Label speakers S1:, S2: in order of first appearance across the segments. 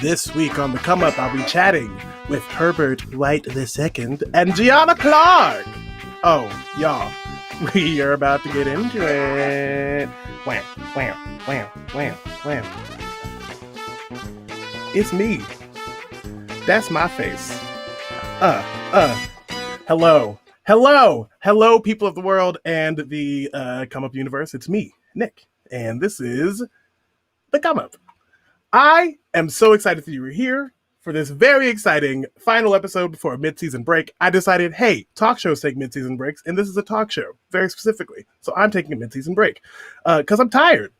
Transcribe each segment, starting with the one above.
S1: This week on The Come Up, I'll be chatting with Herbert White II and Gianna Clark. Oh, y'all, we are about to get into it. Wham, wham, wham, wham, wham. It's me. That's my face. Hello, people of the world and the Come Up universe. It's me, Nick, and this is The Come Up. I am so excited that you were here for this very exciting final episode before a mid-season break. I decided, hey, talk shows take mid-season breaks, and this is a talk show, very specifically. So I'm taking a mid-season break because I'm tired,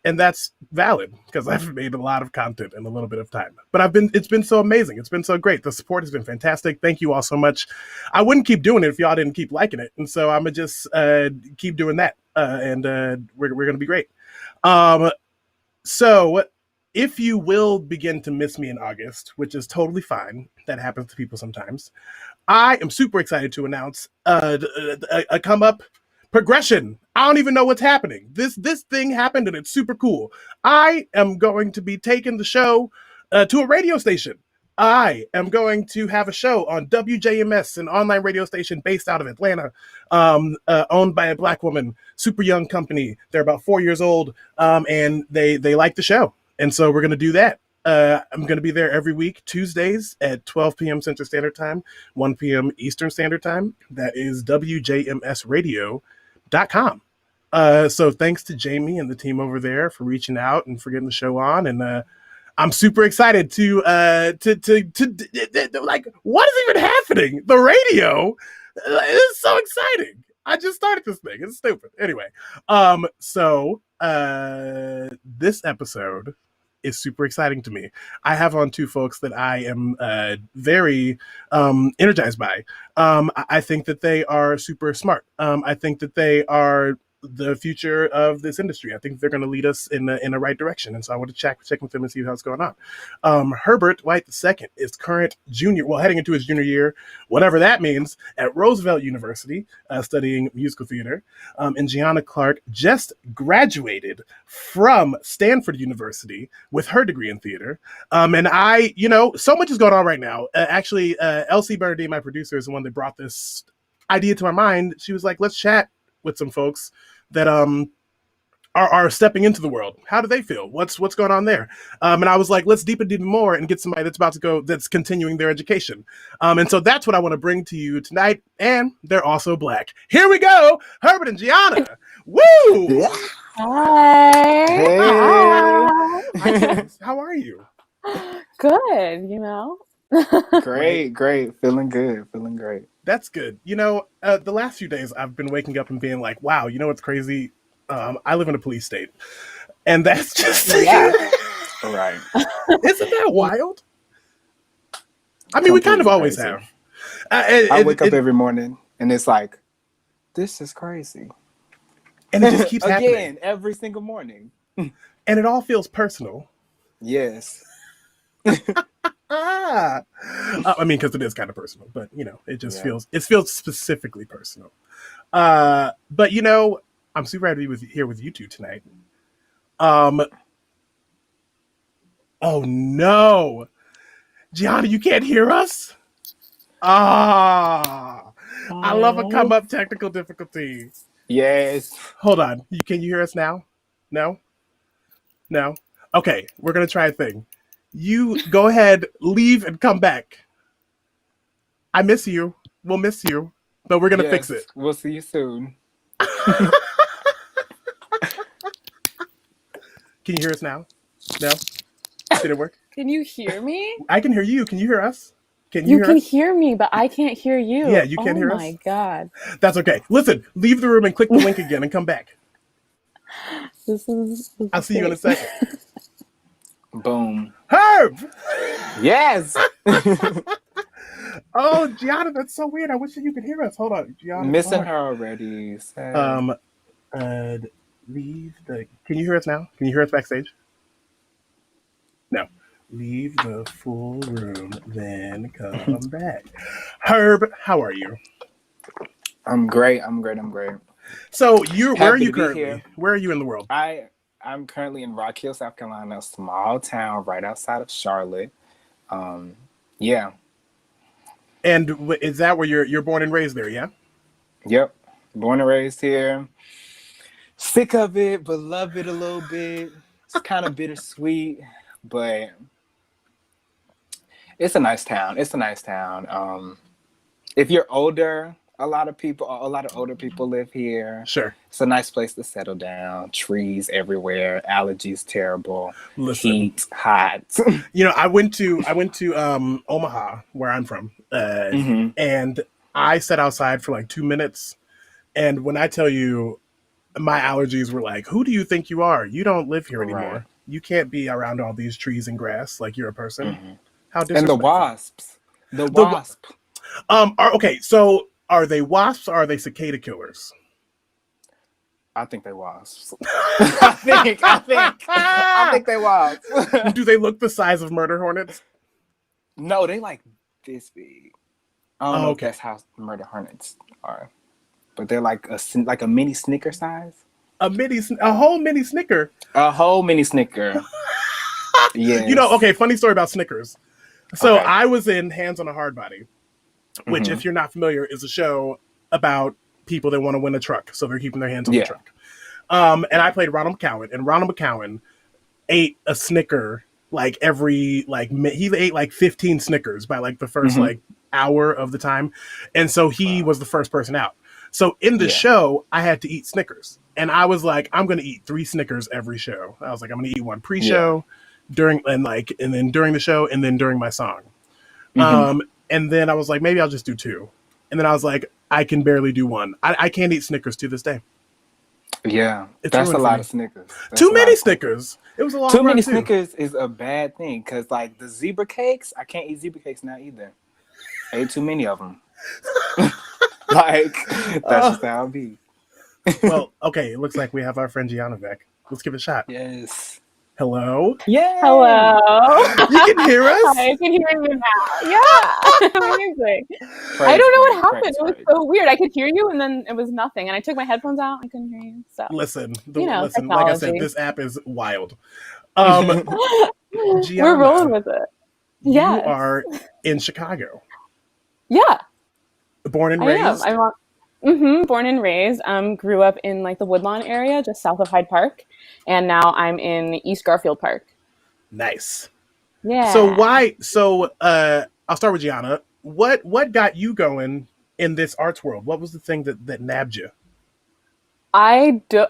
S1: and that's valid because I've made a lot of content in a little bit of time. But it's been so amazing. It's been so great. The support has been fantastic. Thank you all so much. I wouldn't keep doing it if y'all didn't keep liking it, and so I'm gonna just keep doing that, and we're gonna be great. So if you will begin to miss me in August, which is totally fine, that happens to people sometimes, I am super excited to announce a come up progression. I don't even know what's happening. This thing happened and it's super cool. I am going to be taking the show to a radio station. I am going to have a show on WJMS, an online radio station based out of Atlanta, owned by a Black woman, super young company. They're about 4 years old, and they like the show. And so we're going to do that. I'm going to be there every week, Tuesdays at 12 p.m. Central Standard Time, 1 p.m. Eastern Standard Time. That is WJMSradio.com. So thanks to Jamie and the team over there for reaching out and for getting the show on. And I'm super excited to like, what is even happening? The radio is so exciting. I just started this thing. It's stupid. Anyway, so this episode is super exciting to me. I have on two folks that I am very energized by. I think that they are super smart. I think that they are the future of this industry. I think they're going to lead us in the right direction. And so I want to check with them and see how's going on. Herbert White II is current heading into his junior year, whatever that means, at Roosevelt University, studying musical theater. And Gianna Clark just graduated from Stanford University with her degree in theater. And I, so much is going on right now. Actually, Elsie Bernadine, my producer, is the one that brought this idea to my mind. She was like, let's chat with some folks that are stepping into the world. How do they feel? What's going on there? And I was like, let's deepen even more and get somebody that's continuing their education. And so that's what I want to bring to you tonight. And they're also Black. Here we go, Herbert and Gianna. Woo!
S2: Hi.
S3: Hey.
S2: Hi.
S1: How are you?
S2: Good,
S3: Great. Feeling good. Feeling great.
S1: That's good. The last few days I've been waking up and being like, wow, you know what's crazy? I live in a police state. And that's just...
S2: Yeah.
S3: Right.
S1: Isn't that wild? I mean, we kind of always
S3: crazy.
S1: have.
S3: I wake up every morning and it's like, this is crazy.
S1: And it just keeps happening.
S3: Again, every single morning.
S1: And it all feels personal.
S3: Yes.
S1: I mean, because it is kind of personal, but it just feels specifically personal. But I'm super happy to be here with you two tonight. Oh no, Gianna, you can't hear us. I love a come up technical difficulty.
S3: Yes.
S1: Hold on, can you hear us now? No. Okay, we're gonna try a thing. You go ahead, leave, and come back. I miss you. We'll miss you, but we're gonna fix it.
S3: We'll see you soon.
S1: Can you hear us now? No? Did it work?
S2: Can you hear me?
S1: I can hear you. Can you hear us?
S2: You can hear me, but I can't hear you.
S1: Yeah, you can't hear us?
S2: Oh my God.
S1: That's okay. Listen, leave the room and click the link again and come back. I'll see you in a second.
S3: Boom.
S1: Herb!
S3: Yes!
S1: Oh, Gianna, that's so weird. I wish that you could hear us. Hold on, Gianna.
S3: Missing her already. Sad.
S1: Leave the... Can you hear us now? Can you hear us backstage? No. Leave the full room, then come back. Herb, how are you?
S3: I'm great. I'm great. I'm great.
S1: So you're where are
S3: Happy
S1: you
S3: to be
S1: currently?
S3: here.
S1: Where are you in the world?
S3: I'm currently in Rock Hill, South Carolina, a small town right outside of Charlotte. Um, yeah.
S1: And is that where you're born and raised there? Yeah.
S3: Yep. Born and raised here. Sick of it, but love it a little bit. It's kind of bittersweet, but it's a nice town. It's a nice town. If you're older, a lot of older people live here.
S1: Sure.
S3: It's a nice place to settle down. Trees everywhere. Allergies terrible.
S1: Listen,
S3: Heat hot.
S1: I went to Omaha, where I'm from,
S3: hmm
S1: and I sat outside for like 2 minutes. And when I tell you, my allergies were like, "Who do you think you are? You don't live here
S3: Right.
S1: anymore. You can't be around all these trees and grass like you're a person.
S3: hmm
S1: How
S3: And the
S1: disrespectful."
S3: wasps. The
S1: The
S3: wasp.
S1: are okay. So are they wasps? Or are they cicada killers?
S3: I think they wasps. I think they wasps.
S1: Do they look the size of murder hornets?
S3: No, they like this big. I don't
S1: Oh,
S3: know if
S1: okay.
S3: that's how murder hornets are, but they're like a mini Snicker size.
S1: A whole mini Snicker.
S3: A whole mini Snicker. Yes.
S1: Okay, funny story about Snickers. So
S3: Okay.
S1: I was in Hands on a Hard Body, which,
S3: hmm
S1: if you're not familiar, is a show about people that want to win a truck. So they're keeping their hands on the
S3: Yeah.
S1: truck. And I played Ronald McCowan, and Ronald McCowan ate a Snicker like he ate like 15 Snickers by like the first
S3: hmm
S1: like hour of the time. And so he
S3: Wow.
S1: was the first person out. So in the
S3: Yeah.
S1: show, I had to eat Snickers. And I was like, I'm gonna eat 3 Snickers every show. I was like, I'm gonna eat one
S3: Yeah.
S1: pre-show, and then during the show, and then during my song.
S3: hmm
S1: Um, and then I was like, maybe I'll just do 2. And then I was like, I can barely do 1. I can't eat Snickers to this day.
S3: Yeah.
S1: It's
S3: That's a
S1: ruined for
S3: lot
S1: me.
S3: of Snickers. That's
S1: Too
S3: a lot
S1: many
S3: of Snickers.
S1: Snickers. It was a long
S3: Too
S1: run
S3: many
S1: too.
S3: Snickers is a bad thing because like the zebra cakes, I can't eat zebra cakes now either. I ate too many of them. Like that's
S1: Uh,
S3: just how it be.
S1: well, okay. It looks like we have our friend Gianna back. Let's give it a shot.
S3: Yes.
S1: Hello.
S3: Yay!
S2: Hello.
S1: You can hear us.
S2: I can hear you now. Yeah. Amazing. I
S3: Praise
S2: don't know what
S3: break,
S2: happened.
S3: praise
S2: It was
S3: break.
S2: so weird. I could hear you and then it was nothing. And I took my headphones out. I couldn't hear you. So,
S1: Listen, listen. Like I said,
S2: technology.
S1: this app is wild. Um,
S2: We're rolling
S1: Gianna,
S2: with it.
S1: you
S2: Yes.
S1: are in Chicago,
S2: Yeah,
S1: born and
S2: I am.
S1: raised.
S2: Born and raised. Grew up in like the Woodlawn area, just south of Hyde Park, and now I'm in East Garfield Park.
S1: Nice. So
S2: Yeah.
S1: why? So I'll start with Gianna. What got you going in this arts world? What was the thing that nabbed you?
S2: I do.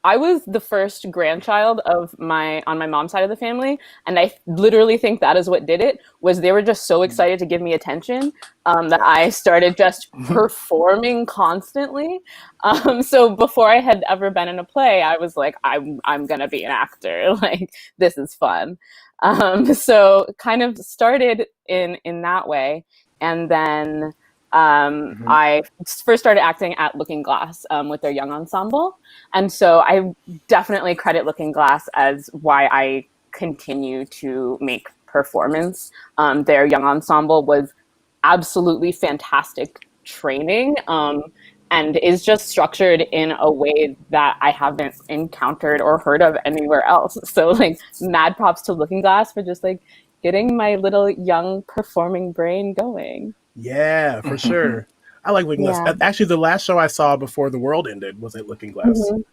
S2: I was the first grandchild on my mom's side of the family, and I literally think that is what did it. Was they were just so excited to give me attention that I started just performing constantly. So before I had ever been in a play, I was like, I'm gonna be an actor. Like this is fun. So kind of started in that way, and then
S3: Mhm.
S2: I first started acting at Looking Glass with their young ensemble. And so I definitely credit Looking Glass as why I continue to make performance. Their young ensemble was absolutely fantastic training and is just structured in a way that I haven't encountered or heard of anywhere else. So, like, mad props to Looking Glass for just like getting my little young performing brain going.
S1: Yeah, for sure. I like Looking Glass.
S2: Yeah.
S1: Actually, the last show I saw before the world ended was at Looking Glass.
S2: Mhm.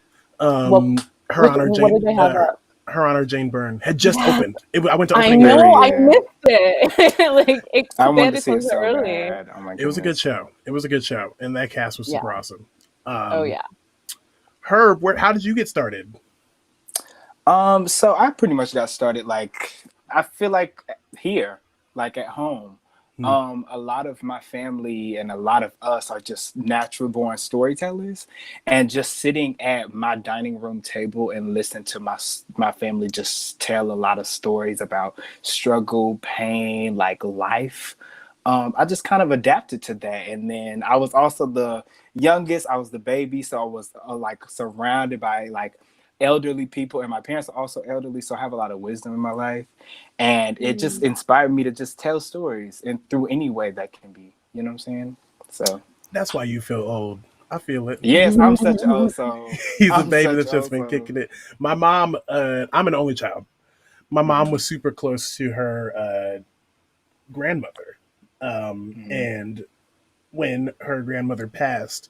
S2: Well,
S1: Um, Her Honor
S2: what did
S1: Jane,
S2: they have up?
S1: Her Honor Jane Byrne had just
S2: Yes,
S1: opened. I went to
S2: I
S1: opening night.
S2: know. I
S3: Yeah.
S2: missed it. Like
S3: I wanted to
S2: expanded
S3: see it
S2: so
S3: so
S2: early.
S3: bad. Oh my
S1: It was a good
S3: goodness.
S1: show. It was a good show, and that cast was
S2: Yeah.
S1: super awesome.
S2: Oh
S1: Um,
S2: yeah.
S1: Herb, how did you get started?
S3: So I pretty much got started like I feel like here, like at home.
S1: Hmm.
S3: A lot of my family and a lot of us are just natural born storytellers, and just sitting at my dining room table and listening to my family just tell a lot of stories about struggle, pain, like life. I just kind of adapted to that, and then I was also the youngest. I was the baby, so I was like surrounded by like elderly people, and my parents are also elderly, so I have a lot of wisdom in my life, and it just inspired me to just tell stories and through any way that can be. You know what I'm saying? So
S1: That's why you feel old. I feel it.
S3: yes, I'm such an old soul.
S1: He's a
S3: I'm
S1: baby
S3: such
S1: that's
S3: an
S1: just
S3: old
S1: been
S3: soul.
S1: kicking it. My mom, I'm an only child. My mom was super close to her grandmother. And when her grandmother passed,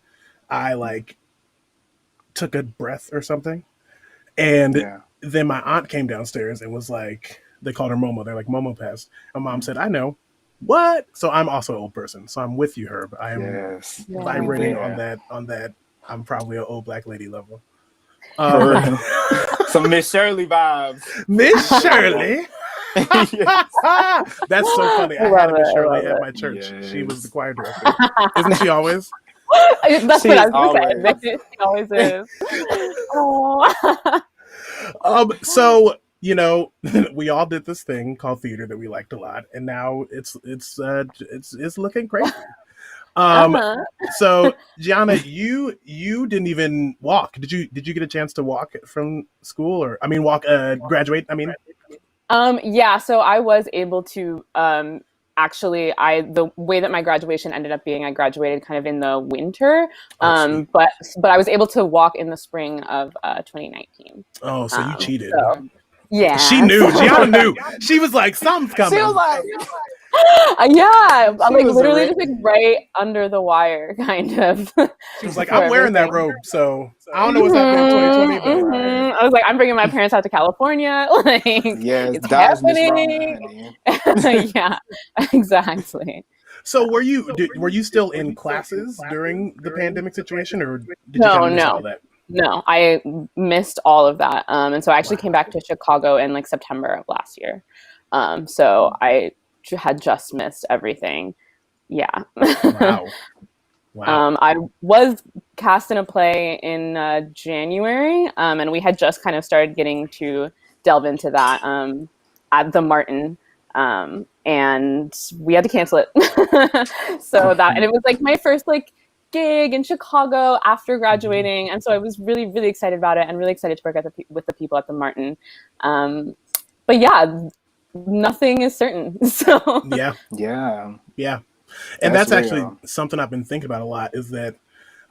S1: I like took a breath or something. And
S3: Yeah.
S1: then my aunt came downstairs and was like, they called her Momo. They're like, Momo passed. My mom said, I know. What? So I'm also an old person. So I'm with you, Herb. I am
S3: Yes.
S2: Yeah.
S1: vibrating
S3: Yeah.
S1: on that. I'm probably an old black lady level.
S3: For real. Some Miss Shirley vibes.
S1: Miss Shirley.
S3: Yes.
S1: That's so funny. I
S2: I
S1: had
S2: love
S1: a Miss
S2: it, I
S1: Shirley
S2: love
S1: at
S2: it.
S1: my church. She was the
S3: Yes.
S1: choir director. Isn't she always?
S2: That's
S3: She
S2: what I
S3: is
S2: was gonna
S3: always.
S2: say. She always is. Oh.
S1: So we all did this thing called theater that we liked a lot, and now it's looking crazy.
S2: Uh-huh.
S1: So Gianna, you didn't even walk. Did you get a chance to walk from school, or I mean walk graduate? I mean,
S2: Yeah, so I was able to actually the way that my graduation ended up being, I graduated kind of in the winter.
S1: sweet.
S2: But I was able to walk in the spring of 2019.
S1: Oh, so you cheated.
S2: So yeah.
S1: She knew. Gianna knew. She was like, something's
S3: She
S1: coming.
S3: was like,
S2: Yeah,
S3: She
S2: like
S3: was
S2: literally just
S3: ready.
S2: like right under the wire, kind of.
S1: She was like,
S2: for
S1: I'm wearing that
S2: everything.
S1: robe, so I don't know what's happening in 2020, but
S3: Right.
S2: I was like, I'm bringing my parents out to California. Like,
S3: Yes,
S2: it's
S3: dodge Miss Rona,
S2: happening.
S3: honey.
S2: Yeah, exactly.
S1: so were you still in classes during the pandemic situation, or did you kind
S2: No,
S1: of miss all
S2: no,
S1: that?
S2: no. I missed all of that. And so I actually came back to Chicago in like September of last year. So I had just missed everything. Yeah.
S1: Wow. Wow.
S2: I was cast in a play in January, and we had just kind of started getting to delve into that at the Martin, and we had to cancel it. And it was like my first like gig in Chicago after graduating, and so I was really really excited about it and really excited to work with the people at the Martin. But yeah, nothing is certain. So
S1: Yeah.
S3: Yeah,
S1: Yeah. And
S3: that's
S1: that's actually
S3: real.
S1: something I've been thinking about a lot is that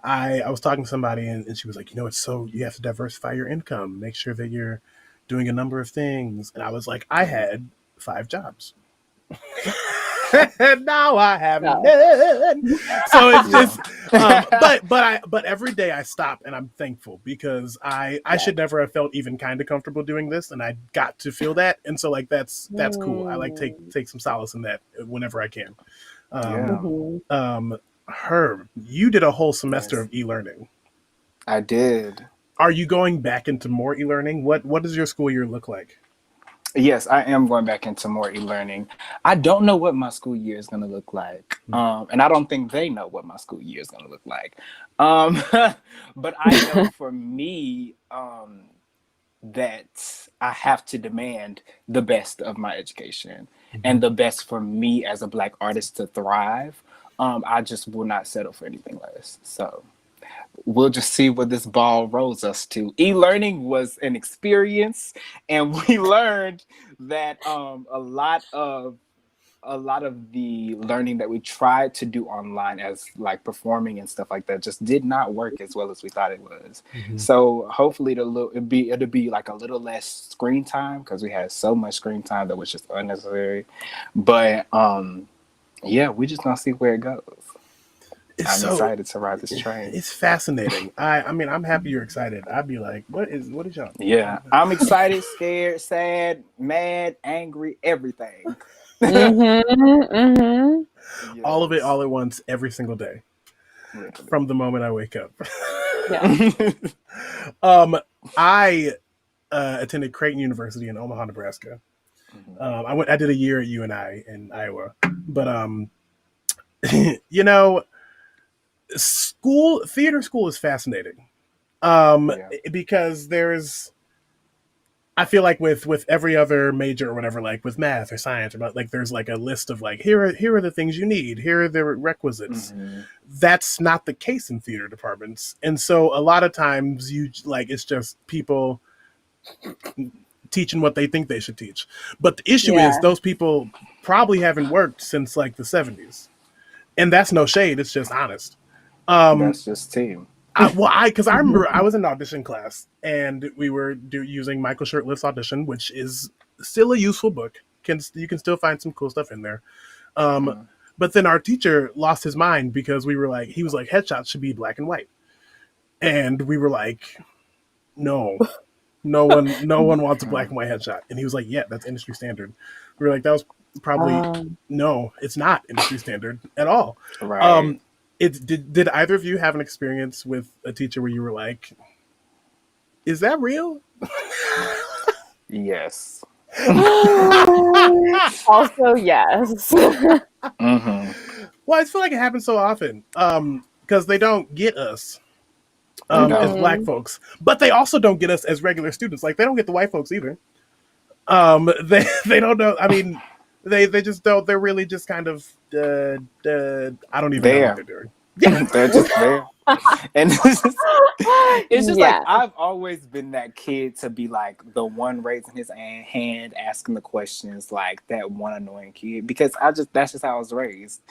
S1: I was talking to somebody and she was like, it's so you have to diversify your income, make sure that you're doing a number of things. And I was like, I had 5 jobs. And now I have
S2: no.
S1: none. So it's
S3: Yeah.
S1: just but every day I stop and I'm thankful because I should never have felt even kind of comfortable doing this, and I got to feel that, and so like that's cool. I like take some solace in that whenever I can.
S3: Yeah.
S1: Herb, you did a whole semester
S3: Yes.
S1: of e-learning.
S3: I did.
S1: Are you going back into more e-learning? What does your school year look like?
S3: Yes, I am going back into more e-learning. I don't know what my school year is going to look like. And I don't think they know what my school year is going to look like. But I know for me that I have to demand the best of my education and the best for me as a Black artist to thrive. I just will not settle for anything less. So we'll just see where this ball rolls us to. E-learning was an experience, and we learned that a lot of the learning that we tried to do online as like performing and stuff like that just did not work as well as we thought it was. So hopefully it'll be like a little less screen time, because we had so much screen time that was just unnecessary. But yeah, we just gonna see where it goes. I'm excited to ride this train.
S1: It's fascinating. I mean, I'm happy you're excited. I'd be like, what is y'all?
S3: Yeah, I'm excited, scared, sad, mad, angry, everything.
S1: All of it all at once every single day from the moment I wake up.
S2: Yeah.
S1: I attended Creighton University in Omaha, Nebraska. I did a year at UNI in Iowa, but theater school is fascinating because I feel like with every other major or whatever, like with math or science, or like there's like a list of like here are the things you need, here are the requisites. That's not the case in theater departments, and so a lot of times it's just people teaching what they think they should teach. But the issue is
S2: Yeah.
S1: those people probably haven't worked since like the 70s. And that's no shade, it's just honest.
S3: That's just team.
S1: Because I remember I was in an audition class and we were using Michael Shurtleff's Audition, which is still a useful book. You can still find some cool stuff in there. But then our teacher lost his mind because he was like, headshots should be black and white. And we were like, no one wants a black and white headshot. And he was like, yeah, that's industry standard. We were like, that was probably, no, it's not industry standard at all.
S3: Right.
S1: Did either of you have an experience with a teacher where you were like, is that real?
S3: Yes.
S2: Also, yes.
S1: Well, I feel like it happens so often because they don't get us as black folks, but they also don't get us as regular students. Like they don't get the white folks either. They don't know. I mean, they just don't. They're really just kind of I don't even know what they're doing.
S3: Yeah, they're just there. And it's just
S2: Yeah.
S3: like I've always been that kid to be like the one raising his hand, asking the questions, like that one annoying kid, because that's just how I was raised.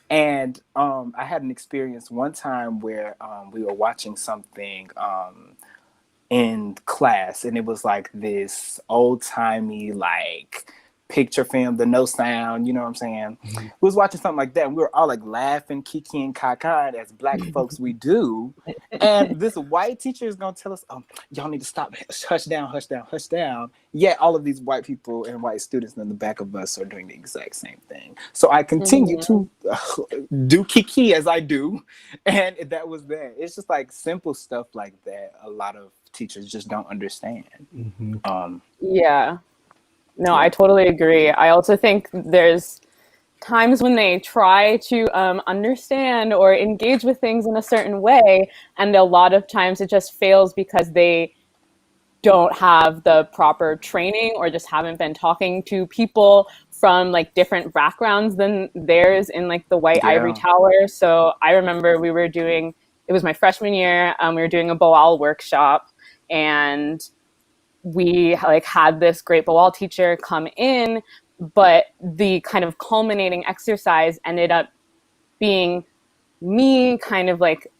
S3: And I had an experience one time where we were watching something in class, and it was like this old timey like picture film, the no sound, you know what I'm saying? We was watching something like that, and we were all like laughing, kiki and caca as black folks we do. And this white teacher is gonna tell us, y'all need to stop, hush down, hush down, hush down. Yet all of these white people and white students in the back of us are doing the exact same thing. So I continue to do kiki as I do, and that was that. It's just like simple stuff like that. A lot of teachers just don't understand.
S2: Yeah. No, I totally agree. I also think there's times when they try to understand or engage with things in a certain way, and a lot of times it just fails because they don't have the proper training or just haven't been talking to people from like different backgrounds than theirs in like the white ivory tower. So I remember it was my freshman year, we were doing a Boal workshop, and we like had this great Boal teacher come in, but the kind of culminating exercise ended up being me kind of like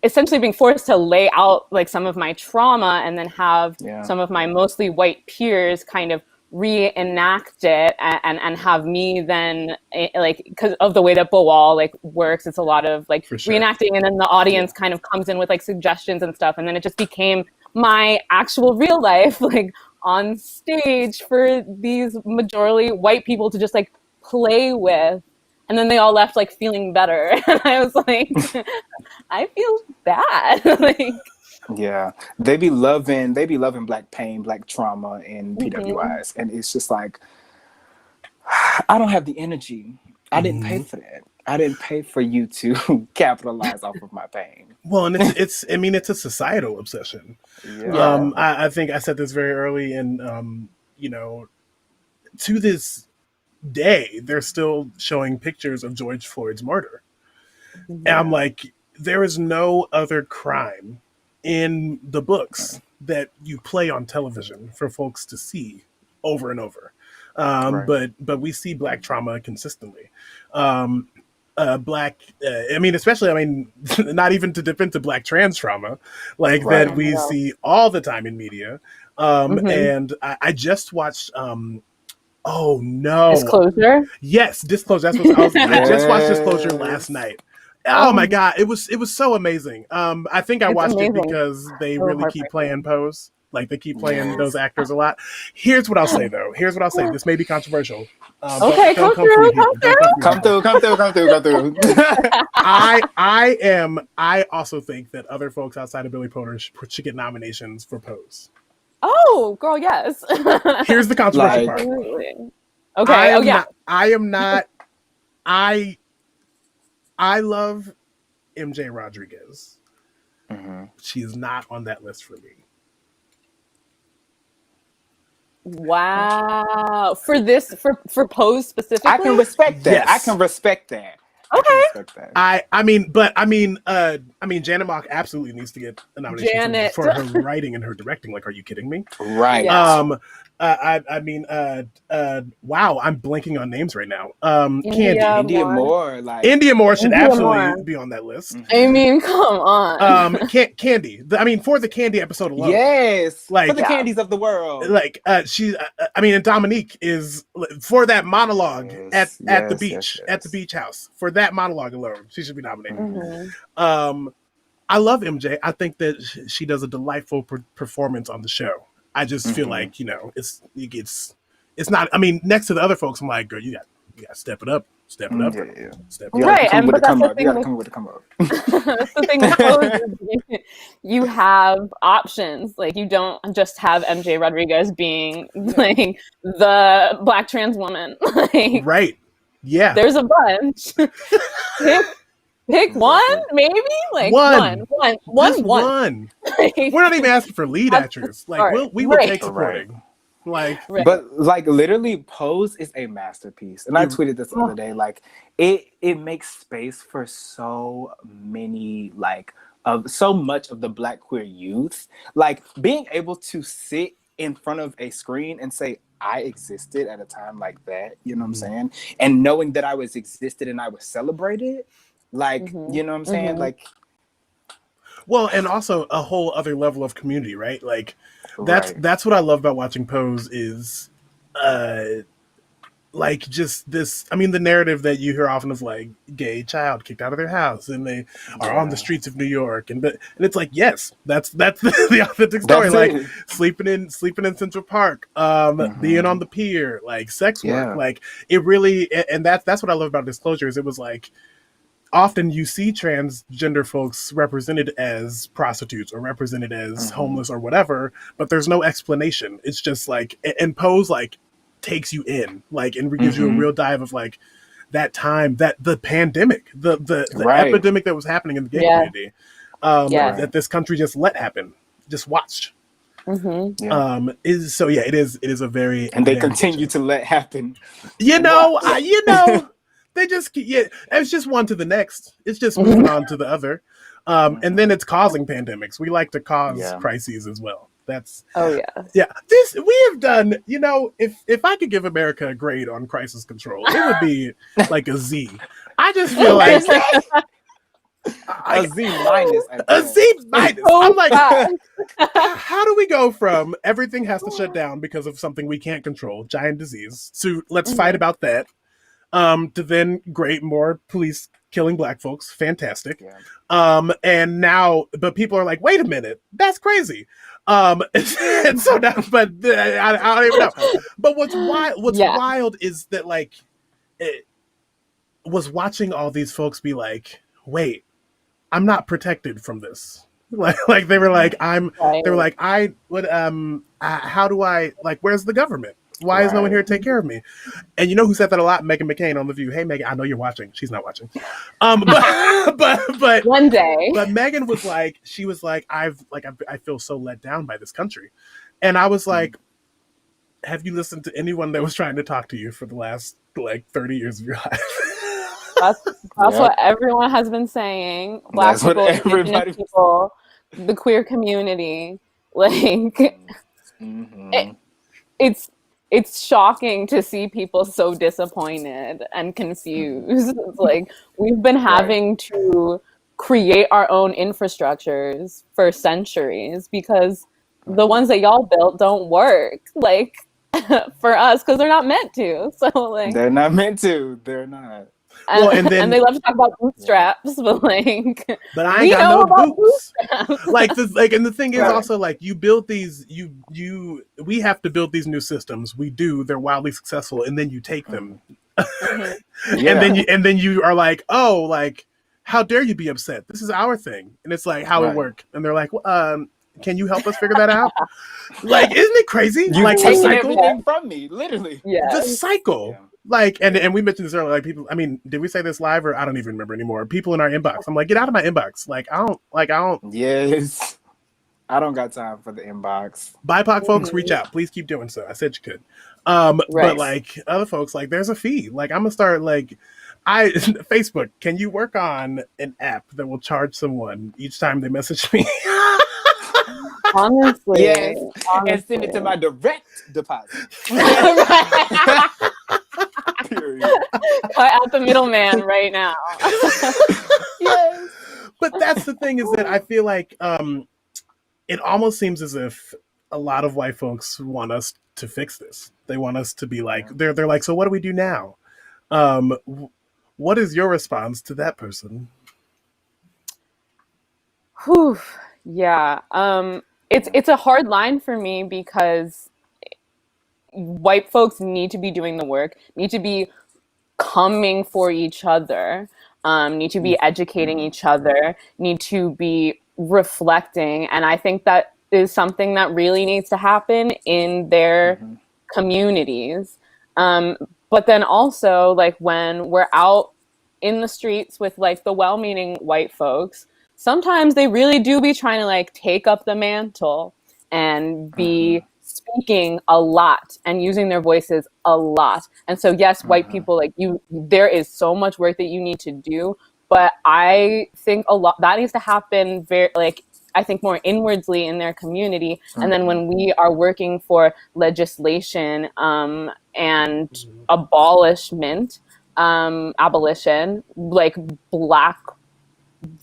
S2: essentially being forced to lay out like some of my trauma and then have some of my mostly white peers kind of reenact it and have me then like, because of the way that Boal like works, it's a lot of like reenacting, and then the audience kind of comes in with like suggestions and stuff, and then it just became my actual real life like on stage for these majority white people to just like play with, and then they all left like feeling better. And I was like, I feel bad. Like,
S3: yeah, they be loving black pain, black trauma in PWIs, and it's just like, I don't have the energy. I didn't pay for that. I didn't pay for you to capitalize off of my pain.
S1: Well, and it's a societal obsession.
S3: Yeah.
S1: I think I said this very early, and to this day, they're still showing pictures of George Floyd's murder. And I'm like, there is no other crime in the books that you play on television for folks to see over and over. But we see black trauma consistently. Black, especially, not even to dip into black trans trauma, like that we see all the time in media. And I just watched, oh no.
S2: Disclosure?
S1: Yes, Disclosure. That's what I just watched Disclosure last night. Oh my God. It was so amazing. I think I watched it because they really keep playing Pose. Like they keep playing those actors a lot. Here's what I'll say though. This may be controversial.
S2: Okay, come through.
S3: Come through.
S1: I also think that other folks outside of Billy Porter should get nominations for Pose.
S2: Oh, girl, yes.
S1: Here's the controversial part.
S2: Okay.
S1: I love MJ Rodriguez. She is not on that list for me.
S2: Wow. For Pose specifically?
S3: I can respect that.
S1: Yes.
S3: I can respect that. I can respect that.
S1: I mean, Janet Mock absolutely needs to get a nomination
S2: Janet.
S1: for her writing and her directing. Like, are you kidding me?
S3: Right.
S2: Yeah.
S1: Wow, I'm blanking on names right now.
S2: India
S1: Candy.
S3: India
S2: Moore.
S3: Moore, like
S1: India Moore should
S2: India
S1: absolutely
S2: Moore.
S1: be on that list.
S2: I mean, come on.
S1: Candy. For the Candy episode alone.
S3: yes,
S1: Like-
S3: for the
S2: Yeah.
S3: candies of the world.
S1: Like and Dominique is for that monologue
S3: Yes,
S1: at the
S3: yes,
S1: beach
S3: yes,
S1: at the
S3: yes.
S1: beach house. For that monologue alone, she should be nominated.
S2: Mhm.
S1: I love MJ. I think that she does a delightful performance on the show. I just feel like it's not. I mean, next to the other folks, I'm like, girl, you got to step it up, step it up,
S3: Yeah.
S1: step
S3: You
S1: it
S3: gotta
S1: up.
S2: Right,
S3: come
S2: and
S3: with
S2: but
S3: the
S2: that's
S3: come
S2: the
S3: up.
S2: thing
S3: You gotta
S2: with-
S3: come with the come up.
S2: That's the thing with Pose is you have options. Like, you don't just have MJ Rodriguez being like the Black trans woman. Like,
S1: Right? Yeah.
S2: there's a bunch. Pick one, maybe like
S1: One.
S2: one.
S1: Just one. We're not even asking for lead
S2: That's
S1: actors.
S2: the
S1: Like
S2: start.
S1: we will
S2: Right.
S1: take supporting. Like
S2: Right.
S3: But like literally, Pose is a masterpiece, and I
S1: It-
S3: tweeted this the other day. Like it makes space for so many of so much of the Black queer youth. Like being able to sit in front of a screen and say, I existed at a time like that. You know what I'm saying? And knowing that I was existed and I was celebrated. Like you know what I'm saying?
S2: Mhm.
S3: Like
S1: well, and also a whole other level of community, right? Like
S3: right.
S1: that's what I love about watching Pose is like just this. I mean, the narrative that you hear often is like gay child kicked out of their house and they are on the streets of New York, and it's like, yes, that's the authentic story.
S3: That's
S1: like
S3: it.
S1: sleeping in Central Park, being on the pier, like sex work,
S3: Yeah.
S1: like it really. And that's what I love about Disclosure is it was like, often you see transgender folks represented as prostitutes or represented as homeless or whatever, but there's no explanation. It's just like, and Pose like takes you in, like, and gives you a real dive of like that time, that the pandemic, the
S3: Right.
S1: epidemic that was happening in the gay
S2: Yeah.
S1: community,
S2: Yeah.
S1: that this country just let happen, just watched.
S2: Mhm.
S3: Yeah.
S1: It is a very,
S3: And they
S1: very good
S3: continue
S1: show.
S3: to let happen.
S1: They just it's just one to the next. It's just moving on to the other, and then it's causing pandemics. We like to cause crises as well. That's
S2: Oh yeah.
S1: yeah. This we have done. If I could give America a grade on crisis control, it would be like a Z. I just feel like
S3: A Z minus. at
S1: a
S3: that.
S1: Z minus.
S2: So
S1: I'm like,
S2: fast.
S1: how do we go from everything has to shut down because of something we can't control, giant disease, to let's fight about that, to then great, more police killing Black folks, fantastic.
S3: Yeah.
S1: And now, but people are like, wait a minute, that's crazy. And so now, but I don't even know. But what's
S2: Yeah.
S1: wild is that like, it was watching all these folks be like, wait, I'm not protected from this. Like they were like,
S2: Right.
S1: they were like, I would, how do I, like, where's the government? Why is no one here to take care of me? And you know who said that a lot? Meghan McCain on The View. Hey, Meghan, I know you're watching. She's not watching. But
S2: One day.
S1: but Megan was like, she was like, I feel so let down by this country. And I was like, have you listened to anyone that was trying to talk to you for the last like 30 years of your life?
S2: That's
S3: Yeah.
S2: what everyone has been saying. Black
S3: That's what
S2: people,
S3: everybody-
S2: Indigenous people, the queer community. Like
S3: Mhm.
S2: it's shocking to see people so disappointed and confused. It's like we've been having to create our own infrastructures for centuries because the ones that y'all built don't work. Like for us, because they're not meant to. So like,
S3: They're not meant to. They're not.
S1: Well, and then-
S2: and they love to talk about bootstraps, but like,
S1: But I
S2: we
S1: ain't
S2: know
S1: got no
S2: about
S1: boots.
S2: bootstraps.
S1: And the thing is
S3: Right.
S1: also like you build these, we have to build these new systems. We do. They're wildly successful, and then you take them,
S3: Yeah.
S1: and then you are like, oh, like how dare you be upset? This is our thing, and it's like how it
S3: Right.
S1: work. And they're like, can you help us figure that out? Like, isn't it crazy?
S3: You
S1: Like the
S3: taking
S1: cycle,
S3: everything from me, literally.
S2: Yeah.
S1: the cycle.
S3: Yeah.
S1: Like, and we mentioned this earlier, like people, I mean, did we say this live or I don't even remember anymore. People in our inbox. I'm like, get out of my inbox. Like, I don't,
S3: Yes. I don't got time for the inbox.
S1: BIPOC folks, reach out. Please keep doing so. I said you could. But
S2: Right.
S1: like other folks, like there's a fee. Like I'm gonna start like Facebook, can you work on an app that will charge someone each time they message me?
S2: Honestly,
S3: Yes, and send it to
S2: honestly.
S3: my direct deposit.
S2: Right.
S3: Period.
S2: Cut out the middleman right now.
S3: Yes.
S1: But that's the thing, is that I feel like it almost seems as if a lot of white folks want us to fix this. They want us to be like, they're like, so what do we do now? What is your response to that person?
S2: Whew. Yeah. It's a hard line for me because white folks need to be doing the work, need to be coming for each other, need to be educating each other, need to be reflecting. And I think that is something that really needs to happen in their communities. But then also, like, when we're out in the streets with like the well-meaning white folks, sometimes they really do be trying to like take up the mantle and be speaking a lot and using their voices a lot. And so yes, white people, like, you, there is so much work that you need to do, but I think a lot that needs to happen very, like, I think more inwardly in their community. And then when we are working for legislation and abolition, like, Black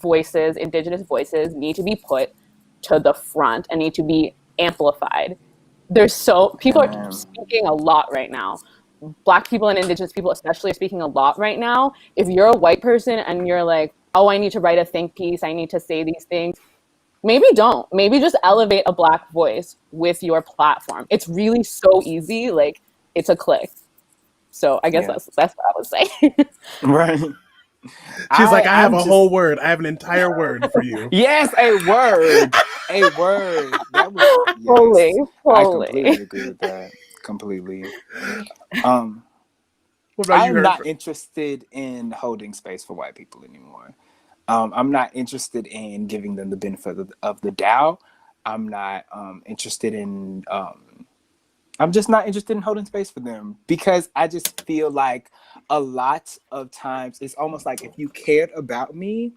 S2: voices, Indigenous voices need to be put to the front and need to be amplified. People are speaking a lot right now. Black people and Indigenous people especially are speaking a lot right now. If you're a white person and you're like, oh, I need to write a think piece, I need to say these things, maybe don't. Maybe just elevate a Black voice with your platform. It's really so easy. Like, it's a click. So I guess that's what I would say.
S3: Right.
S1: She's like, I have a whole word. I have an entire word for you.
S3: Yes, a word. A word. That was, yes.
S2: Fully.
S3: I completely agree with that. Completely.
S1: What about you,
S3: I'm not interested in holding space for white people anymore. I'm not interested in giving them the benefit of the doubt. I'm not interested in I'm just not interested in holding space for them, because I just feel like a lot of times it's almost like if you cared about me,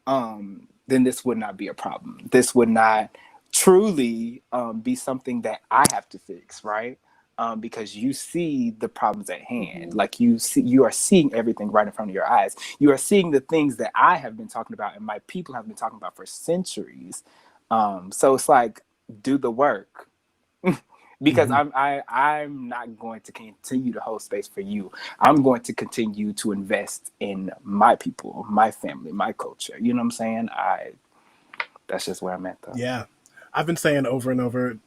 S3: then this would not be a problem. This would not truly be something that I have to fix, right? Because you see the problems at hand. Like, you are seeing everything right in front of your eyes. You are seeing the things that I have been talking about and my people have been talking about for centuries. So it's like, do the work. Because I'm not going to continue to hold space for you. I'm going to continue to invest in my people, my family, my culture. You know what I'm saying? That's just where I'm at, though.
S1: Yeah. I've been saying over and over,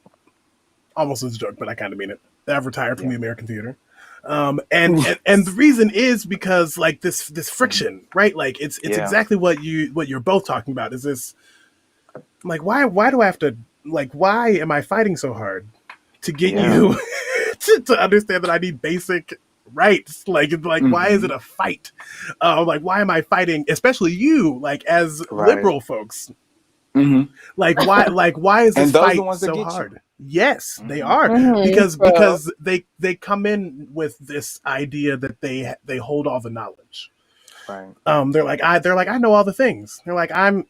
S1: almost as a joke, but I kind of mean it, that I've retired from the American theater. And the reason is because, like, this friction, right? Like, it's exactly what you're both talking about, is this, like, why do I have to, like, why am I fighting so hard to get you to understand that I need basic rights? Like why is it a fight? Like, why am I fighting, especially you, like, as liberal folks? Like, why is this fight so hard? Yes, they are, because they come in with this idea that they hold all the knowledge.
S3: Right.
S1: They're like, I know all the things. They're like, I'm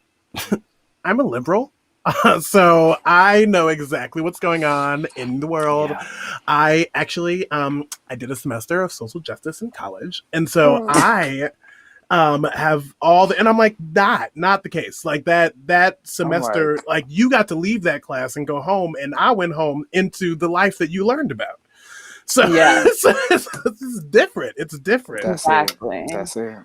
S1: a liberal. So I know exactly what's going on in the world. Yeah. I actually, I did a semester of social justice in college. And so I have all the, and I'm like, not the case. Like, that semester, like, you got to leave that class and go home, and I went home into the life that you learned about. So, it's different. It's different.
S3: That's it.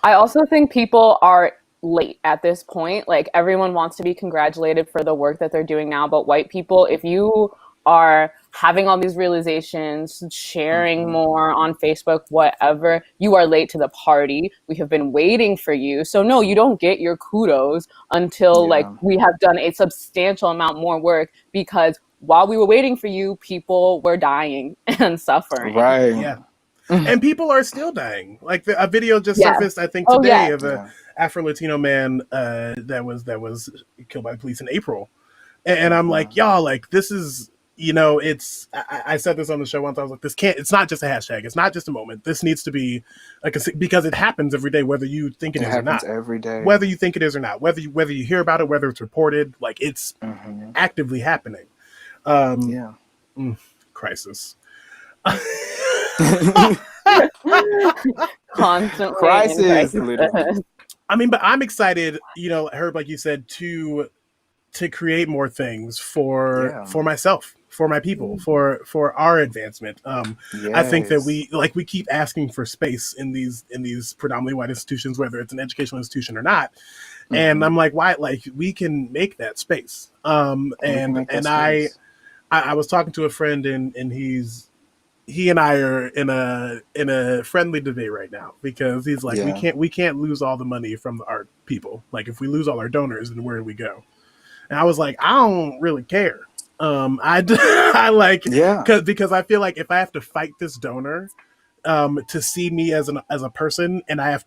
S2: I also think people are late at this point. Like, everyone wants to be congratulated for the work that they're doing now, but white people, if you are having all these realizations, sharing more on Facebook, whatever, you are late to the party. We have been waiting for you. So no, you don't get your kudos until like we have done a substantial amount more work, because while we were waiting for you, people were dying and suffering.
S3: Right.
S1: Yeah. And people are still dying. Like, a video just surfaced, I think, today of a Afro-Latino man that was killed by the police in April. And I'm like, y'all, like, this is you know, I said this on the show once. I was like, it's not just a hashtag. It's not just a moment. This needs to be like because it happens every day, whether you think it is or
S3: happens
S1: not.
S3: every day.
S1: Whether you think it is or not, whether you hear about it, whether it's reported, like it's actively happening.
S3: Yeah.
S1: Crisis.
S2: Constantly
S3: Crisis, literally.
S1: I mean, but I'm excited, you know, Herb, like you said, to create more things for myself, for my people, for our advancement. I think that we keep asking for space in these predominantly white institutions, whether it's an educational institution or not. And I'm like, why? Like, we can make that space. I was talking to a friend, and he and I are in a friendly debate right now, because he's like, we can't lose all the money from the art people. Like, if we lose all our donors, then where do we go? And I was like, I don't really care. I like, because I feel like if I have to fight this donor to see me as a person, and I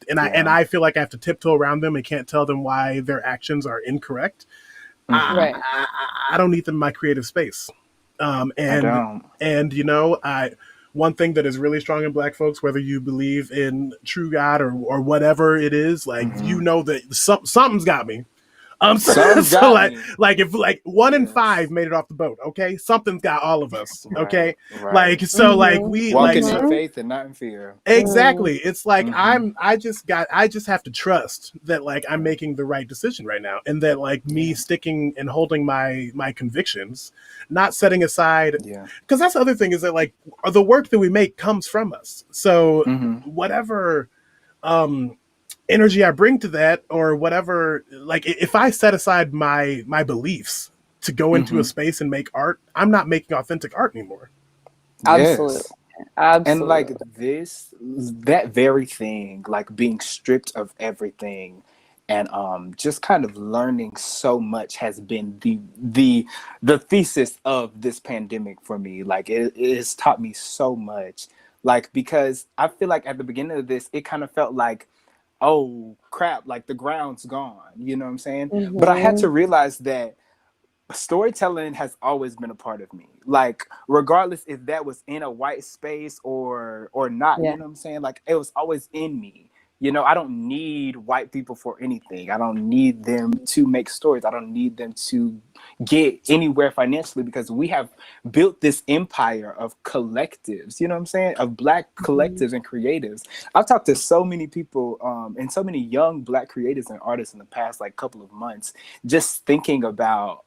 S1: feel like I have to tiptoe around them and can't tell them why their actions are incorrect. I don't need them in my creative space. And you know, one thing that is really strong in Black folks, whether you believe in true God or whatever it is, like, you know that something's got me. So like if like 1 in 5 made it off the boat, okay, something's got all of us, okay, like, so like we
S3: walking
S1: like,
S3: in faith and not in fear.
S1: Exactly. It's like I just have to trust that, like, I'm making the right decision right now, and that, like, me sticking and holding my convictions, not setting aside, because that's the other thing, is that, like, the work that we make comes from us. So whatever energy I bring to that, or whatever, like, if I set aside my beliefs to go into a space and make art, I'm not making authentic art anymore.
S2: Absolutely.
S3: And like that very thing, like being stripped of everything and just kind of learning so much, has been the thesis of this pandemic for me. Like it has taught me so much, like, because I feel like at the beginning of this, it kind of felt like, oh crap, like the ground's gone, you know what I'm saying? But I had to realize that storytelling has always been a part of me, like, regardless if that was in a white space or not, you know what I'm saying? Like, it was always in me. You know, I don't need white people for anything. I don't need them to make stories. I don't need them to get anywhere financially, because we have built this empire of collectives, you know what I'm saying? Of Black collectives and creatives. I've talked to so many people and so many young Black creatives and artists in the past, like, couple of months, just thinking about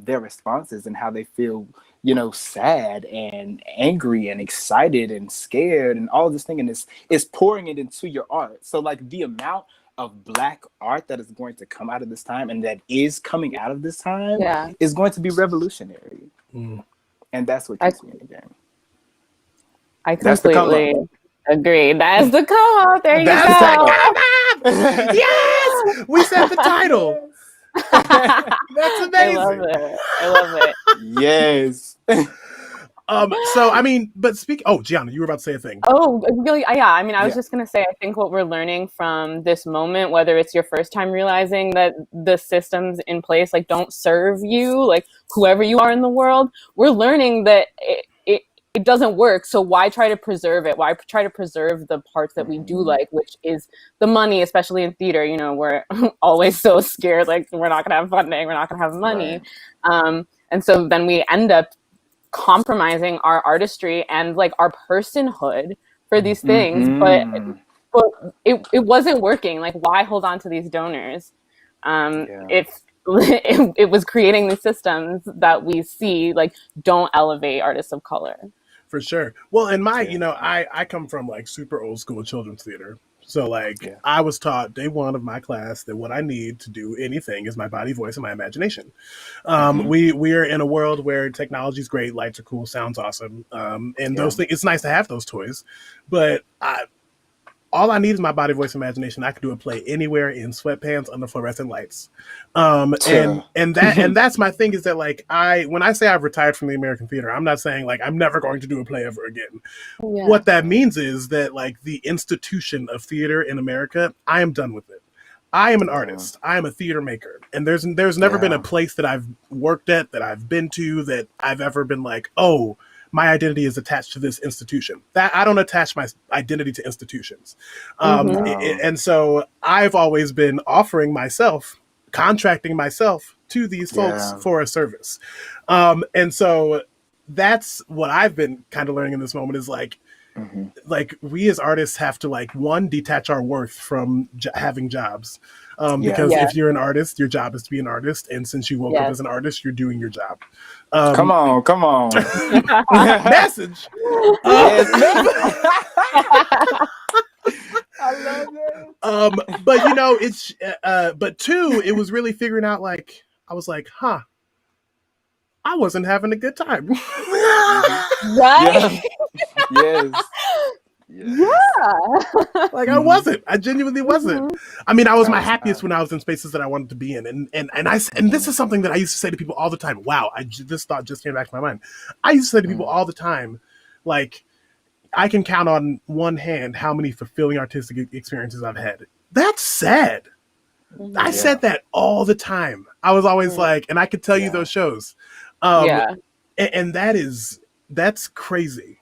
S3: their responses and how they feel, you know, sad and angry and excited and scared and all this thing, and it's pouring it into your art. So, like, the amount of Black art that is going to come out of this time, and that is coming out of this time, is going to be revolutionary. And that's what keeps me in the game.
S2: I completely agree. That's the come-up. There you go.
S1: Yes, we said the title. That's amazing.
S2: I love it.
S3: Yes.
S1: So I mean, but Gianna, you were about to say a thing.
S2: Oh, really? Yeah. I mean, I was just gonna say, I think what we're learning from this moment, whether it's your first time realizing that the systems in place, like, don't serve you, like, whoever you are in the world, we're learning that it doesn't work. So why try to preserve it? Why try to preserve the parts that we do like, which is the money, especially in theater? You know, we're always so scared, like, we're not gonna have funding, we're not gonna have money. And so then we end up compromising our artistry and, like, our personhood for these things. But it wasn't working. Like, why hold on to these donors if it was creating these systems that we see, like, don't elevate artists of color?
S1: For sure. Well, in my, you know, I come from, like, super old school children's theater. So, like, I was taught day one of my class that what I need to do anything is my body, voice, and my imagination. We are in a world where technology is great, lights are cool, sounds awesome, and those things. It's nice to have those toys, but all I need is my body, voice, imagination. I can do a play anywhere in sweatpants under fluorescent lights. And that's my thing, is that, like, when I say I've retired from the American theater, I'm not saying, like, I'm never going to do a play ever again. What that means is that, like, the institution of theater in America, I am done with it. I am an
S3: Yeah.
S1: artist. I am a theater maker, and there's never been a
S3: Yeah.
S1: place that I've worked at, that I've been to, that I've ever been like, oh, my identity is attached to this institution. That I don't attach my identity to institutions,
S2: Mhm.
S3: No.
S1: and so I've always been offering myself, contracting myself to these folks
S3: Yeah.
S1: for a service, and so that's what I've been kind of learning in this moment is
S3: Hmm.
S1: like we as artists have to like one detach our worth from having jobs,
S3: Yeah.
S1: because
S2: Yeah.
S1: if you're an artist, your job is to be an artist, and since you woke up
S2: Yes.
S1: as an artist, you're doing your job.
S3: Come on. Come on.
S1: Message.
S3: Yes, man. I love it.
S1: But you know, it's but two, it was really figuring out like I was like, huh, I wasn't having a good time.
S2: Right?
S3: Yes. Yes.
S2: Yeah.
S1: Like I wasn't. I genuinely wasn't. I mean, I was
S3: I
S1: my
S3: was
S1: happiest
S3: not.
S1: when I was in spaces that I wanted to be in, and this is something that I used to say to people all the time. Wow, this thought just came back to my mind. I used to say to people all the time, like, I can count on one hand how many fulfilling artistic experiences I've had. That's sad. I
S3: Yeah.
S1: said that all the time. I was always like, and I could tell you
S3: Yeah.
S1: those shows,
S2: Yeah.
S1: and that's crazy.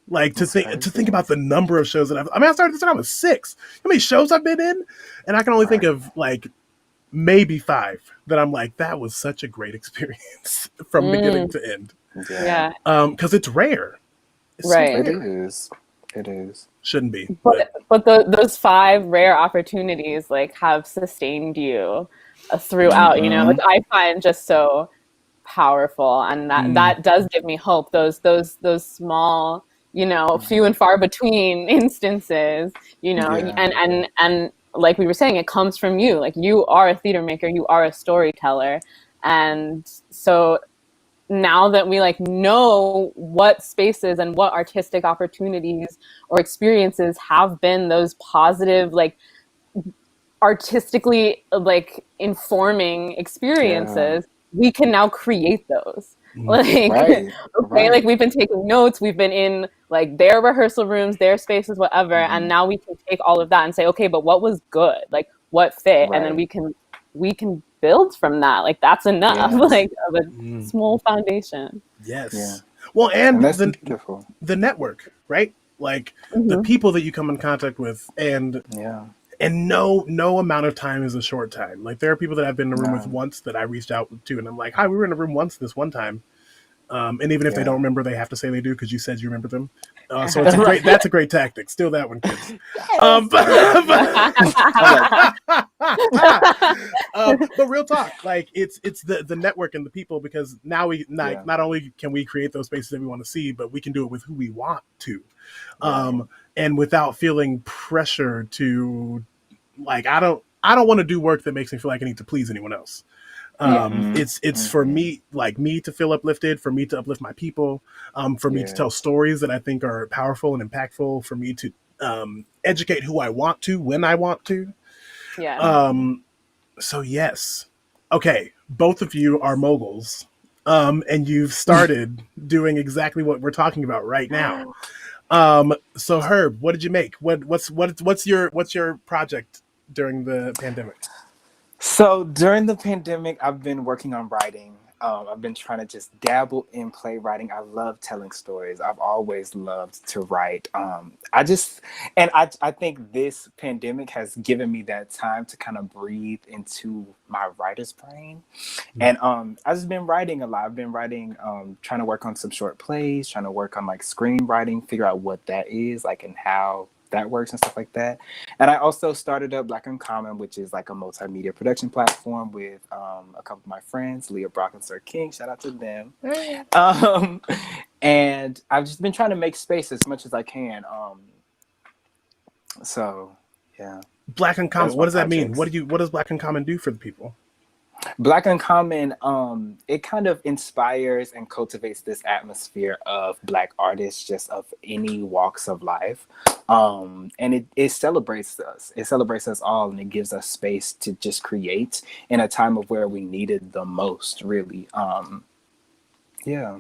S1: Like
S3: That's
S1: to
S3: crazy.
S1: think about the number of shows that I started this when I was 6. How many shows I've been in, and I can only think
S3: Right.
S1: of like maybe 5 that I'm like that was such a great experience from beginning
S2: Mm.
S1: to end.
S3: Yeah.
S2: Yeah.
S1: Because it's rare. It's
S2: Right.
S1: so
S3: It
S1: rare.
S3: is. It is.
S1: Shouldn't be,
S2: But those 5 rare opportunities like have sustained you throughout, you know, which
S3: Mhm.
S2: I find just so powerful, and that does give me hope. Those small, you know, few and far between instances, you know,
S3: Yeah.
S2: and like we were saying, it comes from you. Like you are a theater maker, you are a storyteller, and so now that we like know what spaces and what artistic opportunities or experiences have been those positive, like artistically like informing
S3: Yeah.
S2: experiences, we can now create those.
S1: Mm.
S2: Like,
S3: Right.
S2: okay, like
S3: Right.
S2: we've been taking notes, we've been in like their rehearsal rooms, their spaces, whatever, and now we can take all of that and say, okay, but what was good? Like what fit? And then
S3: Right.
S2: we can build from that. Like that's enough,
S3: Yes.
S2: like of a
S1: Mm.
S2: small foundation.
S1: Yes.
S3: Yeah.
S1: Well, and
S3: And that's beautiful.
S1: the network, right? Like the
S2: Mhm.
S1: people that you come in contact with, and
S3: Yeah.
S1: no amount of time is a short time. Like there are people that I've been in a room with
S3: No.
S1: once that I reached out to, and I'm like, hi, we were in a room once this one time. And even if they
S3: Yeah.
S1: don't remember, they have to say they do because you said you remember them. So it's a great. That's a great tactic. Steal that one, kids. But real talk, like it's the network and the people, because now we
S3: Yeah.
S1: not only can we create those spaces that we want to see, but we can do it with who we want to,
S3: Right.
S1: and without feeling pressure to like I don't want to do work that makes me feel like I need to please anyone else.
S2: Yeah.
S1: It's for me, like me to feel uplifted, for me to uplift my people, for me to tell
S3: Yes.
S1: stories that I think are powerful and impactful, for me to educate who I want to when I want to.
S2: Yeah.
S1: So yes, okay, both of you are moguls, and you've started doing exactly what we're talking about right now. So Herb, what did you make? What's your project during the pandemic?
S3: So during the pandemic, I've been working on writing. I've been trying to just dabble in playwriting. I love telling stories. I've always loved to write. I think this pandemic has given me that time to kind of breathe into my writer's brain. And I've just been writing a lot. I've been writing, trying to work on some short plays, trying to work on like screenwriting, figure out what that is, like, and how that works and stuff like that. And I also started up Black Uncommon, which is like a multimedia production platform with a couple of my friends, Leah Brock and Sir King. Shout out to them. Um, and I've just been trying to make space as much as I can. So yeah.
S1: Black Uncommon.
S3: Those
S1: What
S3: were
S1: does that mean?
S3: projects.
S1: What does Black Uncommon do for the people?
S3: Black Uncommon, it kind of inspires and cultivates this atmosphere of Black artists, just of any walks of life. And it celebrates us. It celebrates us all, and it gives us space to just create in a time of where we needed the most, really. Yeah.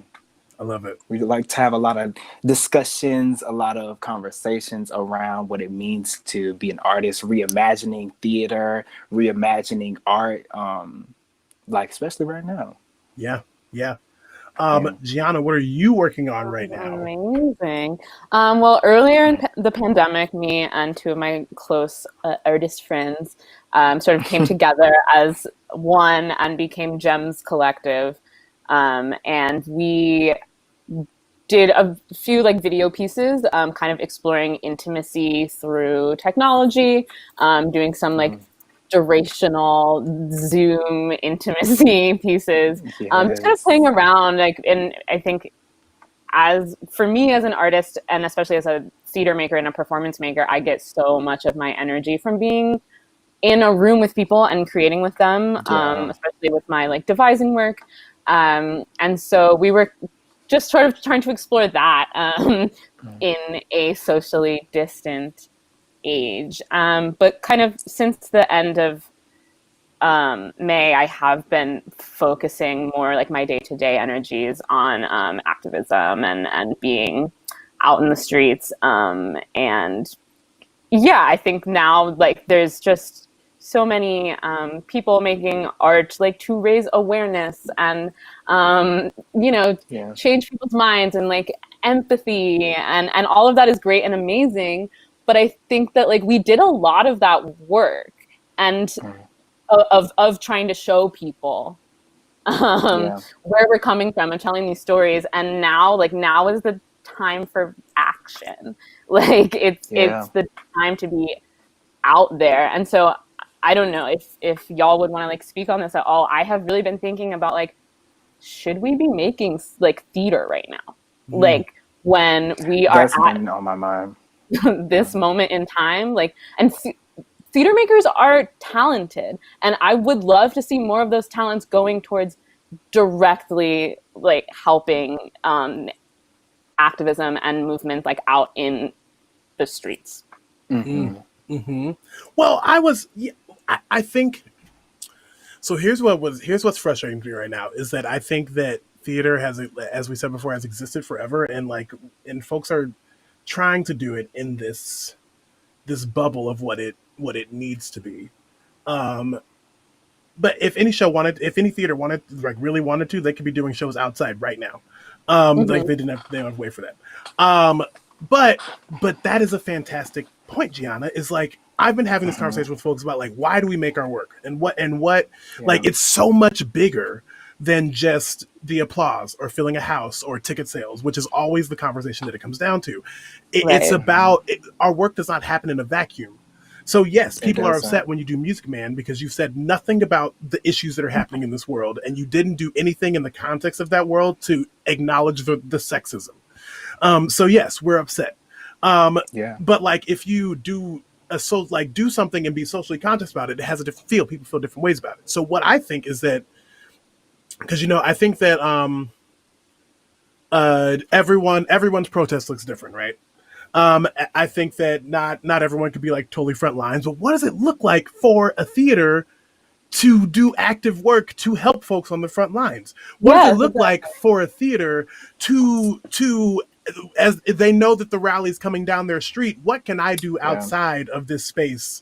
S1: I love it.
S3: We like to have a lot of discussions, a lot of conversations around what it means to be an artist, reimagining theater, reimagining art, like especially right now.
S1: Yeah, yeah.
S3: Yeah.
S1: Gianna, what are you working on right now?
S2: Amazing. Well, earlier in the pandemic, me and two of my close artist friends sort of came together as one and became Gems Collective. And we did a few like video pieces, kind of exploring intimacy through technology, doing some like durational Zoom intimacy pieces, just kind of playing around. Like, and I think as for me as an artist, and especially as a theater maker and a performance maker, I get so much of my energy from being in a room with people and creating with them, especially with my like devising work. And so we were just sort of trying to explore that in a socially distant age. But kind of since the end of May, I have been focusing more like my day-to-day energies on activism and being out in the streets. And yeah, I think now like there's just so many people making art like to raise awareness and change people's minds and like empathy and all of that is great and amazing. But I think that like we did a lot of that work and of trying to show people where we're coming from and telling these stories. And now is the time for action. Like it's the time to be out there. And so I don't know if y'all would want to like speak on this at all. I have really been thinking about like, should we be making like theater right now? Like when we are
S3: been on my mind.
S2: This moment in time, like, and theater makers are talented, and I would love to see more of those talents going towards directly like helping activism and movement like out in the streets.
S1: Well, I think so. Here's what's frustrating to me right now is that I think that theater has, as we said before, has existed forever, and folks are trying to do it in this bubble of what it needs to be. But if any theater wanted, like really wanted to, they could be doing shows outside right now. Like they don't have to wait for that. But that is a fantastic point, Gianna. Is like I've been having this conversation with folks about like why do we make our work and what like it's so much bigger than just the applause or filling a house or ticket sales, which is always the conversation that it comes down to. It's about our work does not happen in a vacuum. So yes, people are upset when you do Music Man because you said nothing about the issues that are happening in this world, and you didn't do anything in the context of that world to acknowledge the sexism. So yes, we're upset. But like if you do do something and be socially conscious about it, it has a different feel. People feel different ways about it. So what I think is that, because I think that everyone's protest looks different, right? I think that not everyone could be like totally front lines, but what does it look like for a theater to do active work to help folks on the front lines? What does it look like for a theater to as they know that the rally's coming down their street? What can I do outside of this space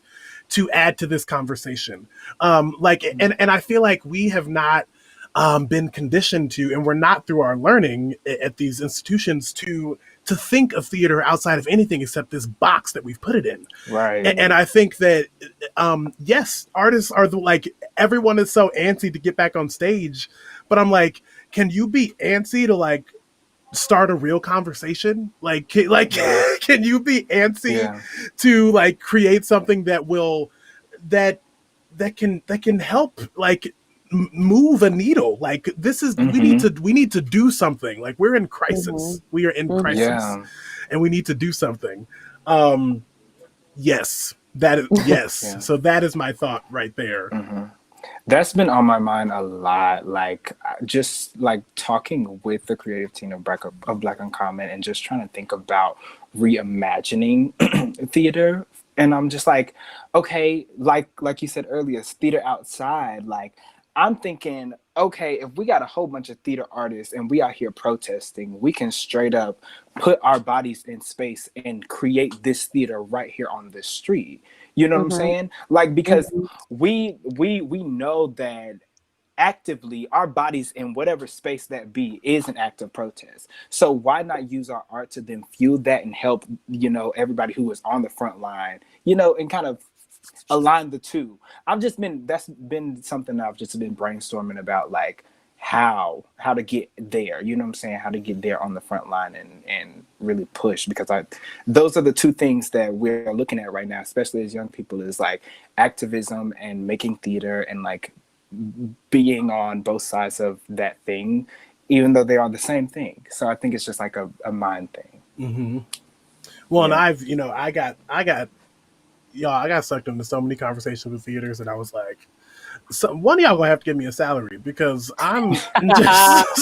S1: to add to this conversation? And I feel like we have not been conditioned to, and we're not through our learning at these institutions to think of theater outside of anything except this box that we've put it in.
S3: Right.
S1: And I think that, yes, artists are everyone is so antsy to get back on stage, but I'm like, can you be antsy to like start a real conversation? Can you be antsy to like create something that can help like move a needle? Like this is we need to do something. Like we're in crisis. We are in crisis, and we need to do something. Yes, that is yes. So that is my thought right there.
S3: That's been on my mind a lot. Like just like talking with the creative team of Black Uncommon and just trying to think about reimagining theater. And I'm just like, okay, like you said earlier, theater outside. Like I'm thinking, okay, if we got a whole bunch of theater artists and we out here protesting, we can straight up put our bodies in space and create this theater right here on this street. You know what I'm saying? Like, because we know that actively our bodies in whatever space that be is an act of protest. So why not use our art to then fuel that and help, you know, everybody who is on the front line, you know, and kind of align the two. That's been something I've just been brainstorming about, like how to get there, you know what I'm saying? How to get there on the front line and really push, because those are the two things that we're looking at right now, especially as young people, is like activism and making theater and like being on both sides of that thing, even though they are the same thing. So I think it's just like a mind thing.
S1: Mm-hmm. Well, and I got sucked into so many conversations with theaters, and I was like, one of y'all gonna have to give me a salary, because I'm just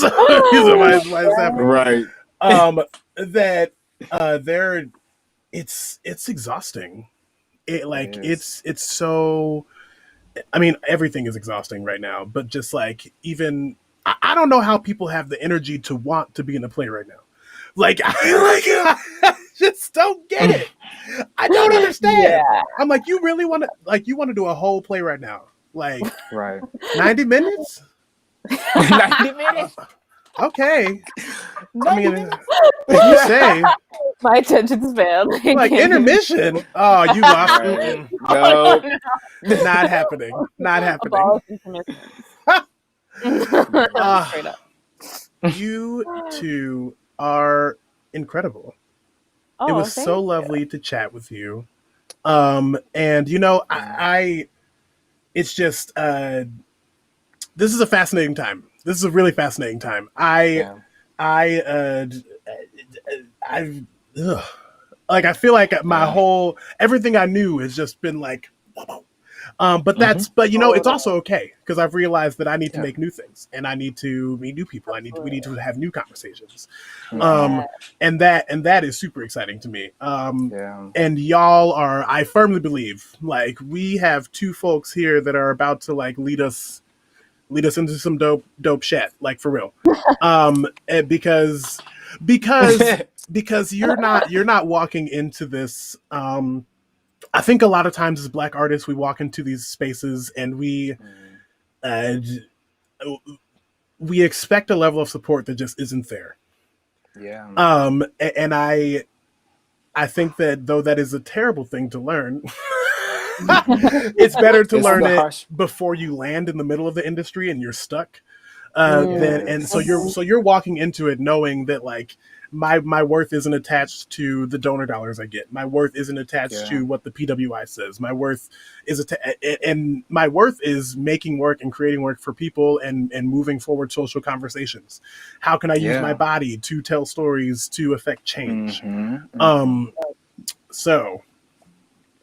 S1: why it's happening.
S3: Right.
S1: It's exhausting. It's so, I mean, everything is exhausting right now, but just like, even I don't know how people have the energy to want to be in a play right now. Like, I just don't get it. I don't understand. Yeah. I'm like, you really want to do a whole play right now? Like,
S3: right.
S1: 90 minutes?
S3: 90 minutes?
S1: Okay. I mean, if you say.
S2: My attention span.
S1: Like, intermission? Oh, you lost me.
S3: No.
S1: Not happening. Not happening.
S2: Straight up.
S1: You two are incredible. It was so lovely to chat with you. And you know, it's just this is a fascinating time. This is a really fascinating time. I feel like my whole everything I knew has just been like, but you know, it's also okay, because I've realized that I need to make new things, and I need to meet new people. We need to have new conversations. And that is super exciting to me. And y'all are, I firmly believe, like, we have two folks here that are about to like lead us into some dope shit, like, for real. Because you're not walking into this. I think a lot of times as Black artists, we walk into these spaces and we expect a level of support that just isn't there.
S3: Yeah.
S1: And I think that, though that is a terrible thing to learn, it's better to learn it before you land in the middle of the industry and you're stuck. So you're walking into it knowing that, like, my worth isn't attached to the donor dollars I get. My worth isn't attached to what the PWI says. My worth is my worth is making work and creating work for people and moving forward social conversations. How can I use my body to tell stories to affect change? So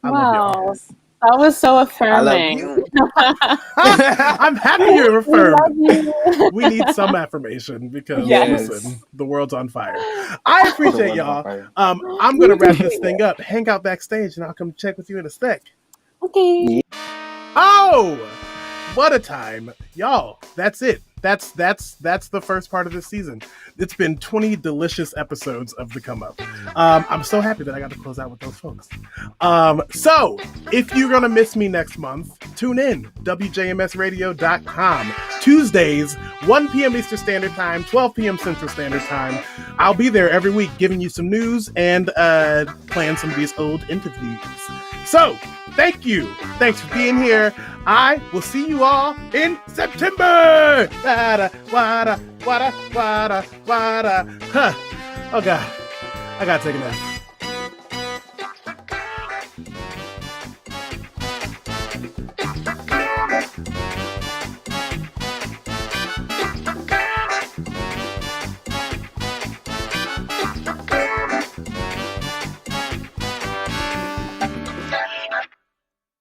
S1: I love y'all.
S2: That was so affirming.
S1: I'm happy you're affirmed. We need some affirmation, because listen, the world's on fire. I appreciate y'all. I'm gonna wrap this thing up. Hang out backstage, and I'll come check with you in a sec.
S2: Okay.
S1: Oh, what a time, y'all! That's it. That's the first part of this season. It's been 20 delicious episodes of The Come Up. I'm so happy that I got to close out with those folks. So if you're gonna miss me next month, tune in, WJMSradio.com. Tuesdays, 1 p.m. Eastern Standard Time, 12 p.m. Central Standard Time. I'll be there every week giving you some news and playing some of these old interviews. So thank you. Thanks for being here. I will see you all in September. Wada, wada, wada, wada, wada. Huh. Oh God, I gotta take a nap.